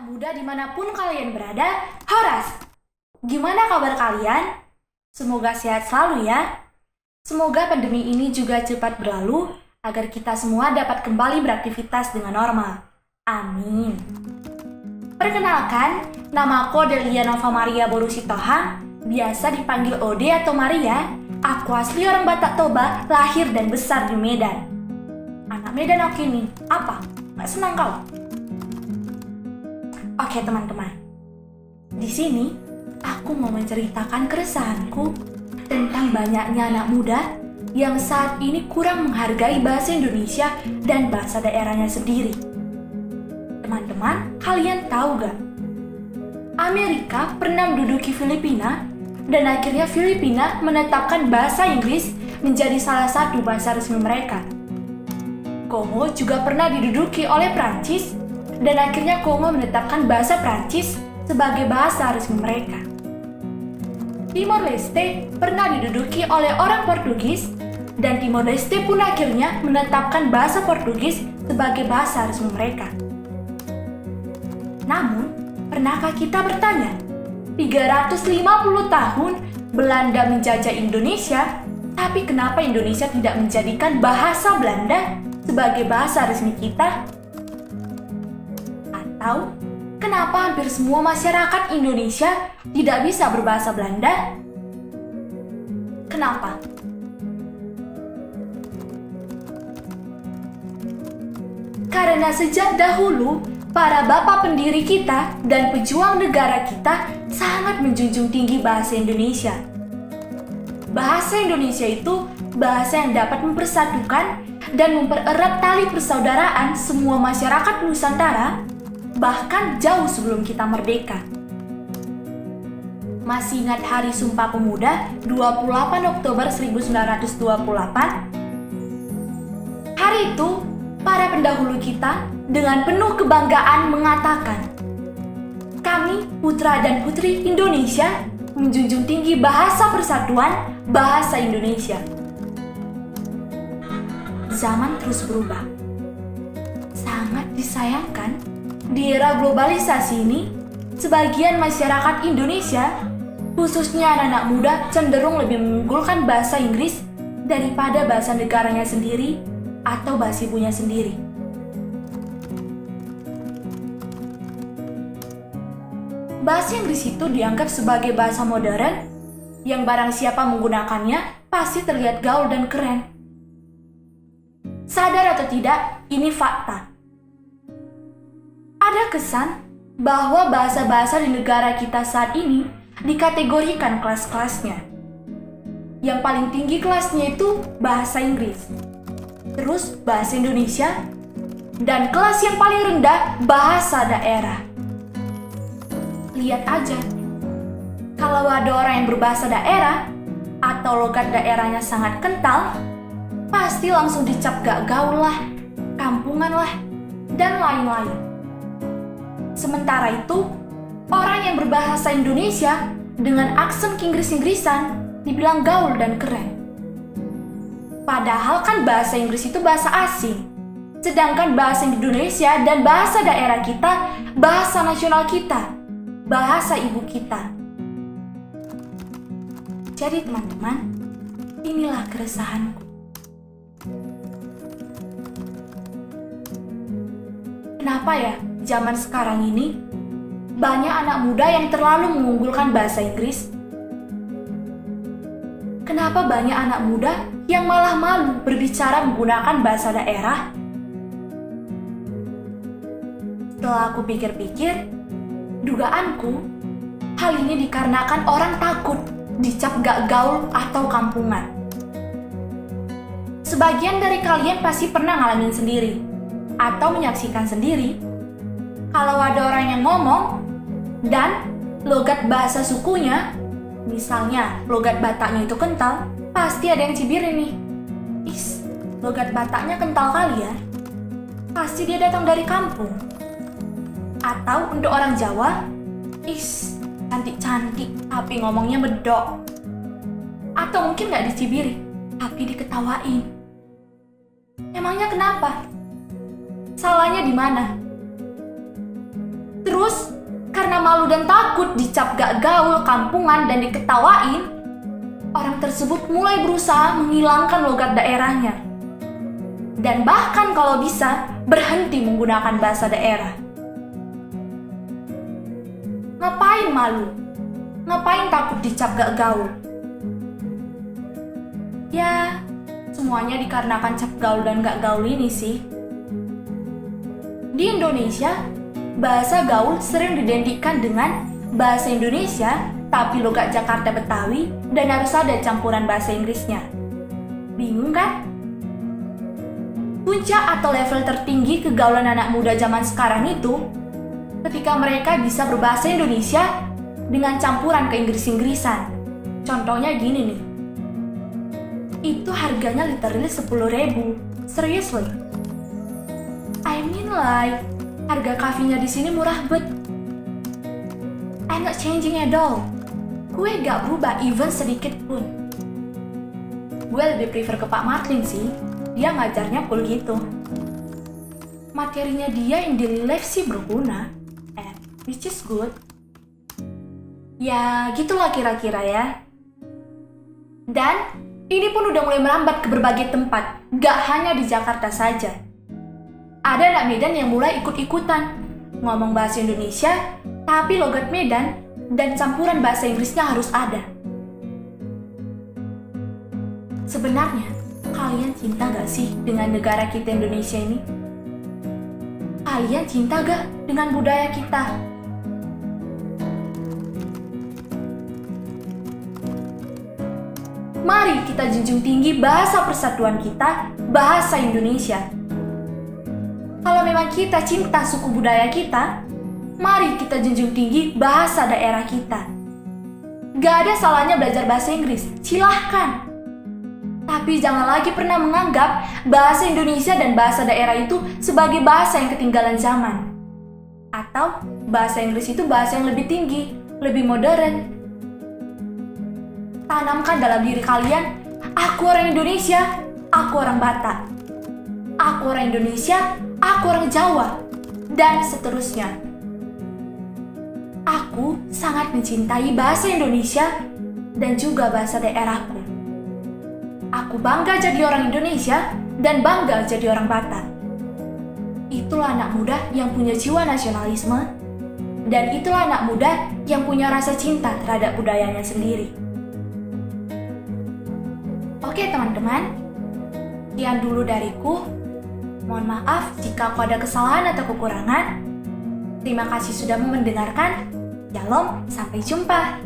muda dimanapun kalian berada, Horas! Gimana kabar kalian? Semoga sehat selalu ya. Semoga pandemi ini juga cepat berlalu, agar kita semua dapat kembali beraktivitas dengan normal. Amin. Perkenalkan, namaku Delia Nova Maria Borusitohang, biasa dipanggil Ode atau Maria. Aku asli orang Batak Toba, lahir dan besar di Medan. Anak Medan aku ini, apa? Gak senang kau? Oke teman-teman, di sini aku mau menceritakan keresahanku tentang banyaknya anak muda yang saat ini kurang menghargai bahasa Indonesia dan bahasa daerahnya sendiri. Teman-teman, kalian tahu gak? Amerika pernah menduduki Filipina dan akhirnya Filipina menetapkan bahasa Inggris menjadi salah satu bahasa resmi mereka. Kongo juga pernah diduduki oleh Prancis dan akhirnya Kongo menetapkan bahasa Prancis sebagai bahasa resmi mereka. Timor Leste pernah diduduki oleh orang Portugis dan Timor Leste pun akhirnya menetapkan bahasa Portugis sebagai bahasa resmi mereka. Namun, pernahkah kita bertanya, 350 tahun Belanda menjajah Indonesia, tapi kenapa Indonesia tidak menjadikan bahasa Belanda sebagai bahasa resmi kita? Atau, kenapa hampir semua masyarakat Indonesia tidak bisa berbahasa Belanda? Kenapa? Karena sejak dahulu, para bapak pendiri kita dan pejuang negara kita sangat menjunjung tinggi bahasa Indonesia. Bahasa Indonesia itu bahasa yang dapat mempersatukan dan mempererat tali persaudaraan semua masyarakat Nusantara, bahkan jauh sebelum kita merdeka. Masih ingat Hari Sumpah Pemuda 28 Oktober 1928? Hari itu, para pendahulu kita dengan penuh kebanggaan mengatakan, kami putra dan putri Indonesia menjunjung tinggi bahasa persatuan, bahasa Indonesia. Zaman terus berubah. Sangat disayangkan, di era globalisasi ini, sebagian masyarakat Indonesia, khususnya anak-anak muda, cenderung lebih mengunggulkan bahasa Inggris daripada bahasa negaranya sendiri atau bahasa ibunya sendiri. Bahasa Inggris itu dianggap sebagai bahasa modern yang barang siapa menggunakannya pasti terlihat gaul dan keren. Sadar atau tidak, ini fakta. Ada kesan bahwa bahasa-bahasa di negara kita saat ini dikategorikan kelas-kelasnya. Yang paling tinggi kelasnya itu bahasa Inggris, terus bahasa Indonesia, dan kelas yang paling rendah bahasa daerah. Lihat aja, kalau ada orang yang berbahasa daerah atau logat daerahnya sangat kental, pasti langsung dicap gak gaul lah, kampungan lah, dan lain-lain. Sementara itu, orang yang berbahasa Indonesia dengan aksen Inggris-Inggrisan dibilang gaul dan keren. Padahal kan bahasa Inggris itu bahasa asing, sedangkan bahasa Indonesia dan bahasa daerah kita, bahasa nasional kita, bahasa ibu kita. Jadi teman-teman, inilah keresahanku. Kenapa ya zaman sekarang ini banyak anak muda yang terlalu mengunggulkan bahasa Inggris? Kenapa banyak anak muda yang malah malu berbicara menggunakan bahasa daerah? Setelah aku pikir-pikir, dugaanku, hal ini dikarenakan orang takut dicap gak gaul atau kampungan. Sebagian dari kalian pasti pernah ngalamin sendiri atau menyaksikan sendiri kalau ada orang yang ngomong dan logat bahasa sukunya, misalnya logat Bataknya itu kental, pasti ada yang cibirin nih. Is, logat Bataknya kental kali ya? Pasti dia datang dari kampung. Atau untuk orang Jawa, is, cantik-cantik tapi ngomongnya medok. Atau mungkin gak dicibiri, tapi diketawain. Emangnya kenapa? Salahnya di mana? Terus, karena malu dan takut dicap gak gaul, kampungan, dan diketawain, orang tersebut mulai berusaha menghilangkan logat daerahnya. Dan bahkan kalau bisa, berhenti menggunakan bahasa daerah. Ngapain malu? Ngapain takut dicap gak gaul? Ya, semuanya dikarenakan cap gaul dan gak gaul ini sih. Di Indonesia, bahasa gaul sering didentikan dengan bahasa Indonesia, tapi logat Jakarta Betawi, dan harus ada campuran bahasa Inggrisnya. Bingung kan? Puncak atau level tertinggi kegaulan anak muda zaman sekarang itu ketika mereka bisa berbahasa Indonesia dengan campuran ke-Inggris-Inggrisan. Contohnya gini nih. Itu harganya literally 10.000. Seriously. I mean like, harga kafenya di sini murah bet. I'm not changing at all. Gue gak berubah even sedikit pun. Gue lebih prefer ke Pak Martin sih. Dia ngajarnya cool gitu. Materinya dia in daily life sih berguna, and which is good. Ya, gitulah kira-kira ya. Dan ini pun udah mulai merambat ke berbagai tempat, gak hanya di Jakarta saja. Ada anak Medan yang mulai ikut-ikutan ngomong bahasa Indonesia, tapi logat Medan dan campuran bahasa Inggrisnya harus ada. Sebenarnya, kalian cinta gak sih dengan negara kita Indonesia ini? Kalian cinta gak dengan budaya kita? Mari kita junjung tinggi bahasa persatuan kita, bahasa Indonesia. Kalau memang kita cinta suku budaya kita, mari kita junjung tinggi bahasa daerah kita. Gak ada salahnya belajar bahasa Inggris, silahkan. Tapi jangan lagi pernah menganggap bahasa Indonesia dan bahasa daerah itu sebagai bahasa yang ketinggalan zaman. Atau bahasa Inggris itu bahasa yang lebih tinggi, lebih modern. Tanamkan dalam diri kalian, aku orang Indonesia, aku orang Batak. Aku orang Indonesia, aku orang Jawa, dan seterusnya. Aku sangat mencintai bahasa Indonesia dan juga bahasa daerahku. Aku bangga jadi orang Indonesia dan bangga jadi orang Batak. Itulah anak muda yang punya jiwa nasionalisme, dan itulah anak muda yang punya rasa cinta terhadap budayanya sendiri. Oke teman-teman, sekian dulu dariku. Mohon maaf jika aku ada kesalahan atau kekurangan. Terima kasih sudah mendengarkan. Shalom, sampai jumpa.